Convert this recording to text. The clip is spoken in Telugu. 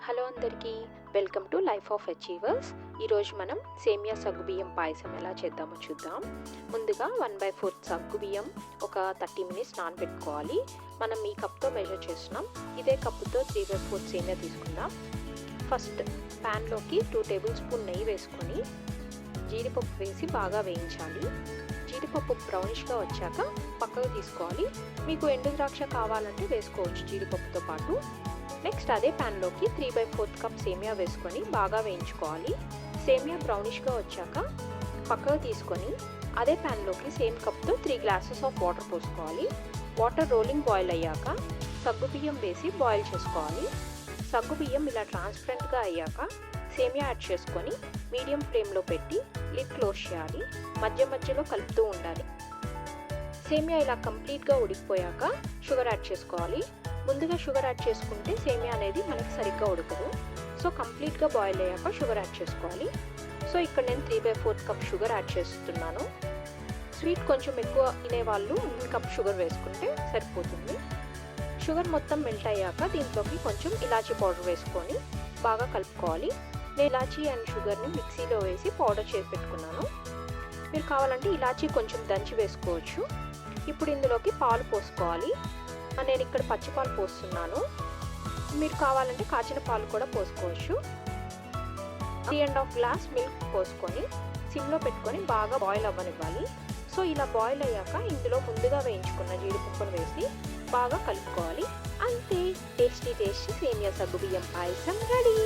హలో అందరికీ, welcome to life of achievers. ఈరోజు మనం సేమియా సగ్గుబియ్యం పాయసం ఎలా చేద్దామో చూద్దాం. ముందుగా 1/4 సగ్గుబియ్యం ఒక 30 మినిట్స్ నానబెట్టుకోవాలి. మనం ఈ కప్తో మెజర్ చేస్తున్నాం. ఇదే కప్పుతో 3/4 సేమియా తీసుకుందాం. ఫస్ట్ ప్యాన్లోకి 2 టేబుల్ స్పూన్ నెయ్యి వేసుకొని జీడిపప్పు వేసి బాగా వేయించాలి. జీడిపప్పు బ్రౌనిష్గా వచ్చాక పక్కకు తీసుకోవాలి. మీకు ఎండు ద్రాక్ష కావాలంటే వేసుకోవచ్చు జీడిపప్పుతో పాటు. నెక్స్ట్ అదే ప్యాన్లోకి 3/4 కప్ సేమియా వేసుకొని బాగా వేయించుకోవాలి. సేమియా బ్రౌనిష్గా వచ్చాక పక్కకు తీసుకొని అదే ప్యాన్లోకి సేమ్ కప్తో 3 గ్లాసెస్ ఆఫ్ వాటర్ పోసుకోవాలి. వాటర్ రోలింగ్ బాయిల్ అయ్యాక సగ్గుబియ్యం వేసి బాయిల్ చేసుకోవాలి. సగ్గుబియ్యం ఇలా ట్రాన్స్పరెంట్గా అయ్యాక సేమియా యాడ్ చేసుకొని మీడియం ఫ్లేమ్లో పెట్టి లిడ్ క్లోజ్ చేయాలి. మధ్య మధ్యలో కలుపుతూ ఉండాలి. సేమియా ఇలా కంప్లీట్గా ఉడికిపోయాక షుగర్ యాడ్ చేసుకోవాలి. ముందుగా షుగర్ యాడ్ చేసుకుంటే సేమియా అనేది మనకి సరిగ్గా ఉడకదు. సో కంప్లీట్గా బాయిల్ అయ్యాక షుగర్ యాడ్ చేసుకోవాలి. సో ఇక్కడ నేను 3/4 కప్ షుగర్ యాడ్ చేస్తున్నాను. స్వీట్ కొంచెం ఎక్కువ తినేవాళ్ళు 1 కప్ షుగర్ వేసుకుంటే సరిపోతుంది. షుగర్ మొత్తం మెల్ట్ అయ్యాక దీంట్లోకి కొంచెం ఇలాచీ పౌడర్ వేసుకొని బాగా కలుపుకోవాలి. నేను ఇలాచీ అండ్ షుగర్ని మిక్సీలో వేసి పౌడర్ చేసి పెట్టుకున్నాను. మీరు కావాలంటే ఇలాచీ కొంచెం దంచి వేసుకోవచ్చు. ఇప్పుడు ఇందులోకి పాలు పోసుకోవాలి. నేను ఇక్కడ పచ్చిపాలు పోస్తున్నాను. మీరు కావాలంటే కాచిన పాలు కూడా పోసుకోవచ్చు. 3.5 గ్లాస్ మిల్క్ పోసుకొని సిమ్లో పెట్టుకొని బాగా బాయిల్ అవ్వనివ్వాలి. సో ఇలా బాయిల్ అయ్యాక ఇందులో ముందుగా వేయించుకున్న జీడిపప్పును వేసి బాగా కలుపుకోవాలి. అంతే, టేస్టీ సేమియా సగ్గుబియ్యం పాయసం రెడీ.